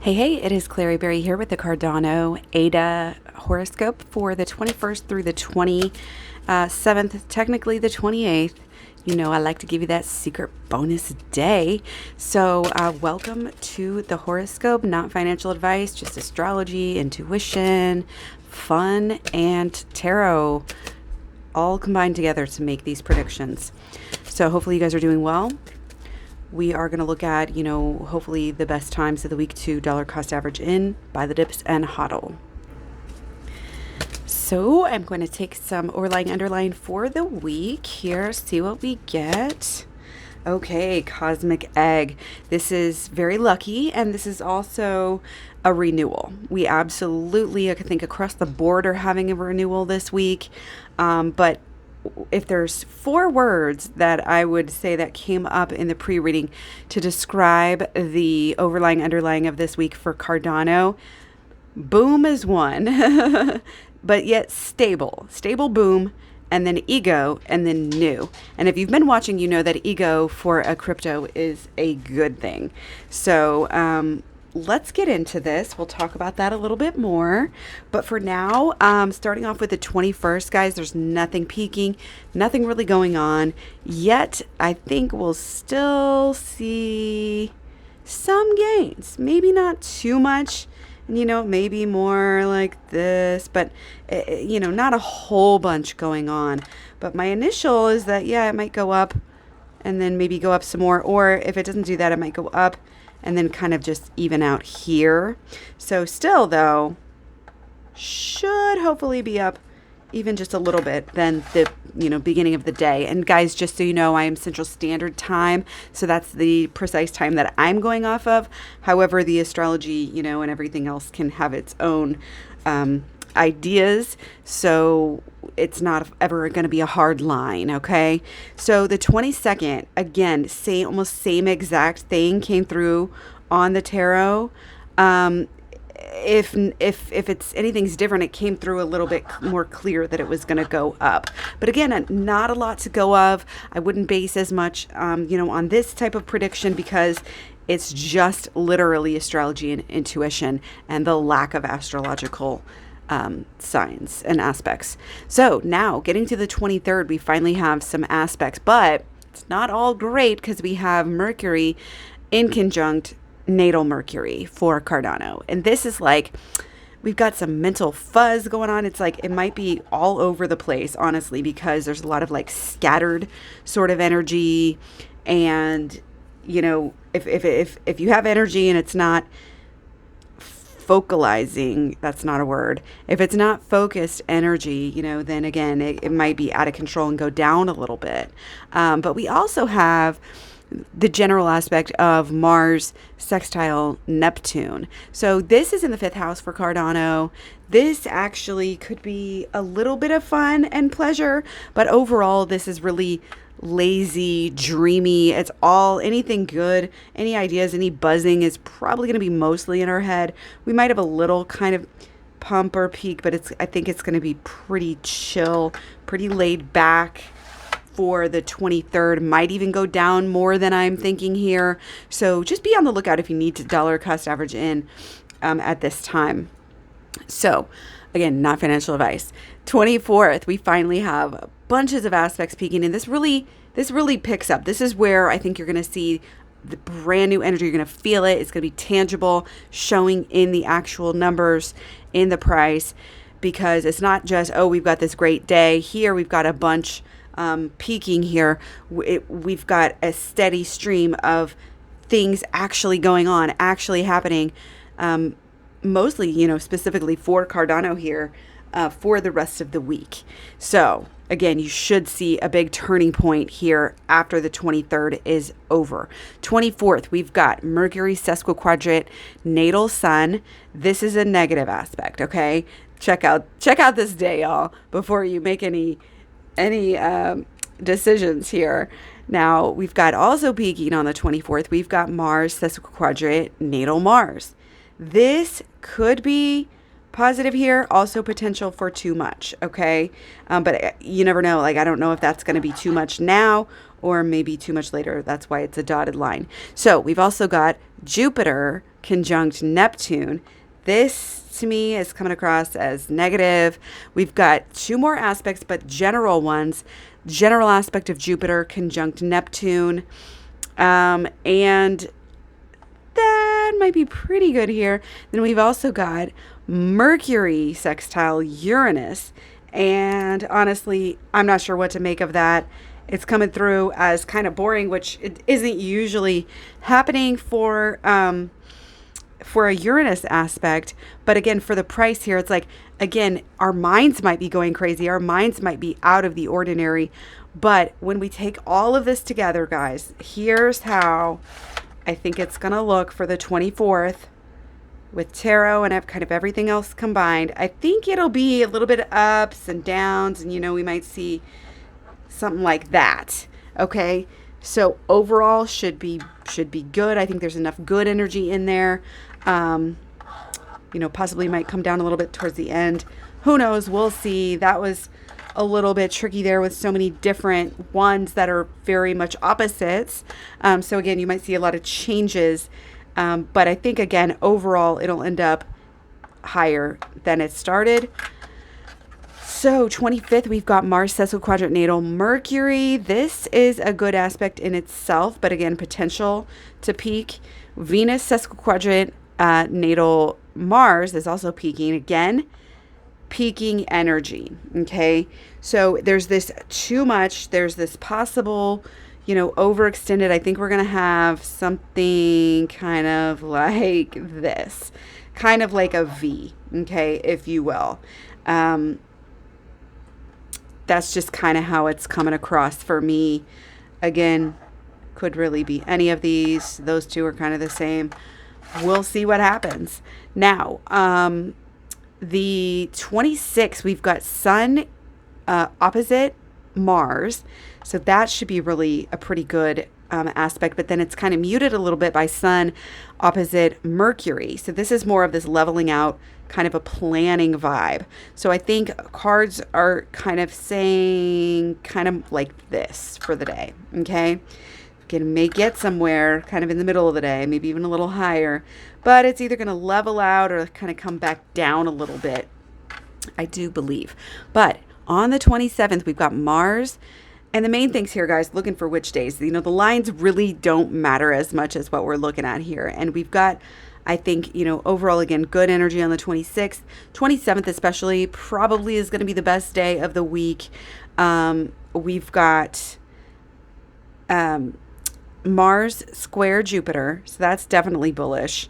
Hey, it is KlaireeBerry here with the Cardano ADA horoscope for the 21st through the 27th, technically the 28th. You know, I like to give you that secret bonus day. So, welcome to the horoscope, not financial advice, just astrology, intuition, fun, and tarot all combined together to make these predictions. So, hopefully, you guys are doing well. We are going to look at, hopefully the best times of the week to dollar cost average in, buy the dips, and hodl. So I'm going to take some overlying underlying for the week here, see what we get. Okay, cosmic egg. This is very lucky, and this is also a renewal. We absolutely, I think, across the board are having a renewal this week, but if there's 4 words that I would say that came up in the pre-reading to describe the overlying underlying of this week for Cardano, boom is one, but yet stable boom, and then ego, and then new. And if you've been watching, you know that ego for a crypto is a good thing. So let's get into this. We'll talk about that a little bit more. But for now, starting off with the 21st, guys, there's nothing peaking, nothing really going on. Yet, I think we'll still see some gains. Maybe not too much. Maybe more like this, but, not a whole bunch going on. But my initial is that, yeah, it might go up and then maybe go up some more. Or if it doesn't do that, it might go up and then kind of just even out here. So still, though, should hopefully be up even just a little bit than the beginning of the day. And guys, just so you know, I am Central Standard Time, so that's the precise time that I'm going off of. However, the astrology, and everything else can have its own ideas, so it's not ever going to be a hard line. Okay, so the 22nd, again, almost same exact thing came through on the tarot. If it's anything's different, it came through a little bit more clear that it was going to go up. But again, not a lot to go of. I wouldn't base as much, on this type of prediction because it's just literally astrology and intuition and the lack of astrological signs and aspects. So now getting to the 23rd, we finally have some aspects, but it's not all great because we have Mercury in conjunct natal Mercury for Cardano. And this is like, we've got some mental fuzz going on. It's like, it might be all over the place, honestly, because there's a lot of like scattered sort of energy. And, if you have energy and it's not focalizing, that's not a word. If it's not focused energy, then again, it might be out of control and go down a little bit. But we also have the general aspect of Mars sextile Neptune. So this is in the 5th house for Cardano. This actually could be a little bit of fun and pleasure, but overall this is really lazy, dreamy. It's all anything good, any ideas, any buzzing is probably going to be mostly in our head. We might have a little kind of pump or peak, but I think it's going to be pretty chill, pretty laid back. For the 23rd, might even go down more than I'm thinking here. So just be on the lookout if you need to dollar cost average in at this time. So again, not financial advice. 24th, we finally have bunches of aspects peaking, and this really picks up. This is where I think you're going to see the brand new energy. You're going to feel it. It's going to be tangible, showing in the actual numbers, in the price, because it's not just, oh, we've got this great day. Here we've got a bunch peaking here. We've got a steady stream of things actually going on, actually happening, mostly, specifically for Cardano here, for the rest of the week. So again, you should see a big turning point here after the 23rd is over. 24th, we've got Mercury sesquiquadrate natal sun. This is a negative aspect. Okay, check out this day, y'all, before you make any decisions here. Now, we've got also peaking on the 24th, we've got Mars sesquiquadrate natal Mars. This could be positive here, also potential for too much, okay? But you never know. Like, I don't know if that's going to be too much now or maybe too much later. That's why it's a dotted line. So we've also got Jupiter conjunct Neptune. This to me is coming across as negative. We've got two more aspects, but general ones. General aspect of Jupiter conjunct Neptune. And that might be pretty good here. Then we've also got Mercury sextile Uranus. And honestly, I'm not sure what to make of that. It's coming through as kind of boring, which it isn't usually happening for a Uranus aspect. But again, for the price here, it's like, again, our minds might be going crazy. Our minds might be out of the ordinary. But when we take all of this together, guys, here's how I think it's going to look for the 24th with tarot and kind of everything else combined. I think it'll be a little bit of ups and downs, and we might see something like that. Okay, so overall should be good. I think there's enough good energy in there. Possibly might come down a little bit towards the end. Who knows? We'll see. That was a little bit tricky there with so many different ones that are very much opposites. So again, you might see a lot of changes. But I think, again, overall, it'll end up higher than it started. So 25th, we've got Mars sesquiquadrant natal Mercury. This is a good aspect in itself, but again, potential to peak. Venus sesquiquadrant natal Mars is also peaking. Again, peaking energy. Okay, so there's this too much. There's this possible overextended. I think we're going to have something kind of like this, kind of like a V, okay, if you will. That's just kind of how it's coming across for me. Again, could really be any of these. Those two are kind of the same. We'll see what happens. Now, the 26th, we've got Sun opposite Mars. So that should be really a pretty good aspect, but then it's kind of muted a little bit by Sun opposite Mercury. So this is more of this leveling out, kind of a planning vibe. So I think cards are kind of saying kind of like this for the day. Okay. Again, may get somewhere kind of in the middle of the day, maybe even a little higher, but it's either going to level out or kind of come back down a little bit, I do believe. But on the 27th, we've got Mars. And the main things here, guys, looking for which days. The lines really don't matter as much as what we're looking at here. And we've got, I think, overall, again, good energy on the 26th. 27th especially probably is going to be the best day of the week. We've got Mars square Jupiter. So that's definitely bullish.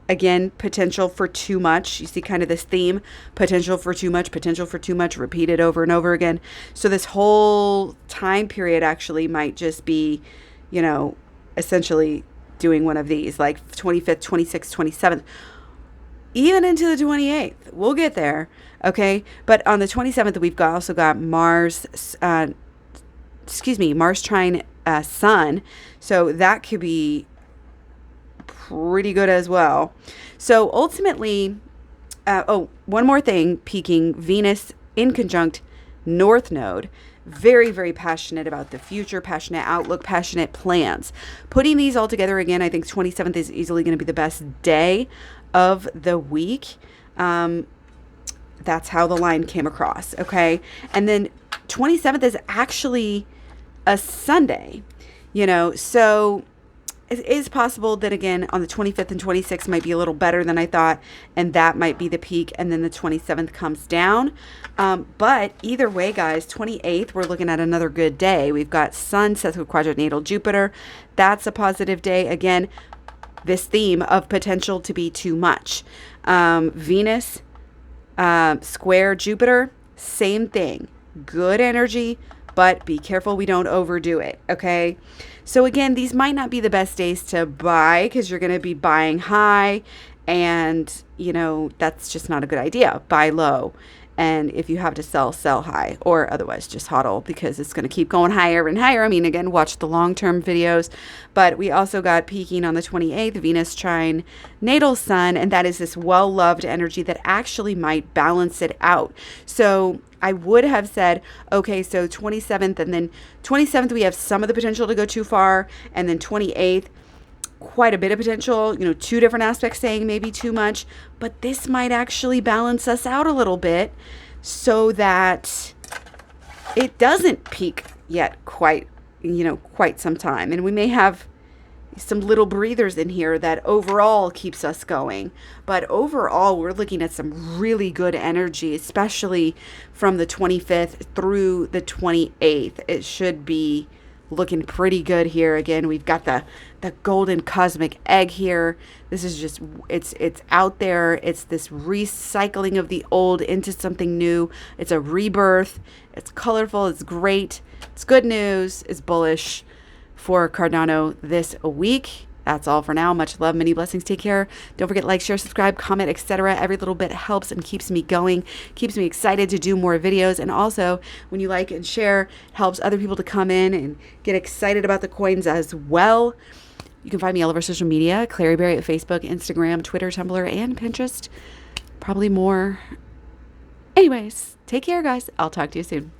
Again, potential for too much. You see kind of this theme, potential for too much, repeated over and over again. So this whole time period actually might just be, essentially doing one of these, like 25th, 26th, 27th, even into the 28th. We'll get there. Okay. But on the 27th, we've also got Mars, Mars trine Sun. So that could be pretty good as well. So ultimately, one more thing, peaking Venus in conjunct North Node. Very, very passionate about the future, passionate outlook, passionate plans. Putting these all together again, I think 27th is easily going to be the best day of the week. That's how the line came across. Okay. And then 27th is actually a Sunday, so it is possible that, again, on the 25th and 26th might be a little better than I thought, and that might be the peak, and then the 27th comes down. But either way, guys, 28th, we're looking at another good day. We've got Sun sesquiquadrant natal Jupiter. That's a positive day. Again, this theme of potential to be too much. Venus square Jupiter, same thing. Good energy, but be careful we don't overdo it, okay? So again, these might not be the best days to buy because you're going to be buying high, and, that's just not a good idea. Buy low And if you have to sell, sell high, or otherwise just hodl, because it's going to keep going higher and higher. I mean, again, watch the long-term videos. But we also got peaking on the 28th, Venus trine natal sun, and that is this well-loved energy that actually might balance it out. So I would have said, okay, so 27th, and then 27th, we have some of the potential to go too far, and then 28th, quite a bit of potential, you know, two different aspects saying maybe too much, but this might actually balance us out a little bit so that it doesn't peak yet quite, you know, quite some time. And we may have some little breathers in here that overall keeps us going. But overall, we're looking at some really good energy, especially from the 25th through the 28th. It should be looking pretty good here. Again, we've got the golden cosmic egg here. This is just, it's out there. It's this recycling of the old into something new. It's a rebirth. It's colorful. It's great. It's good news. It's bullish for Cardano this week. That's all for now. Much love, many blessings. Take care. Don't forget, like, share, subscribe, comment, etc. Every little bit helps and keeps me going, keeps me excited to do more videos. And also, when you like and share, it helps other people to come in and get excited about the coins as well. You can find me all over social media, KlaireeBerry at Facebook, Instagram, Twitter, Tumblr, and Pinterest. Probably more. Anyways, take care, guys. I'll talk to you soon.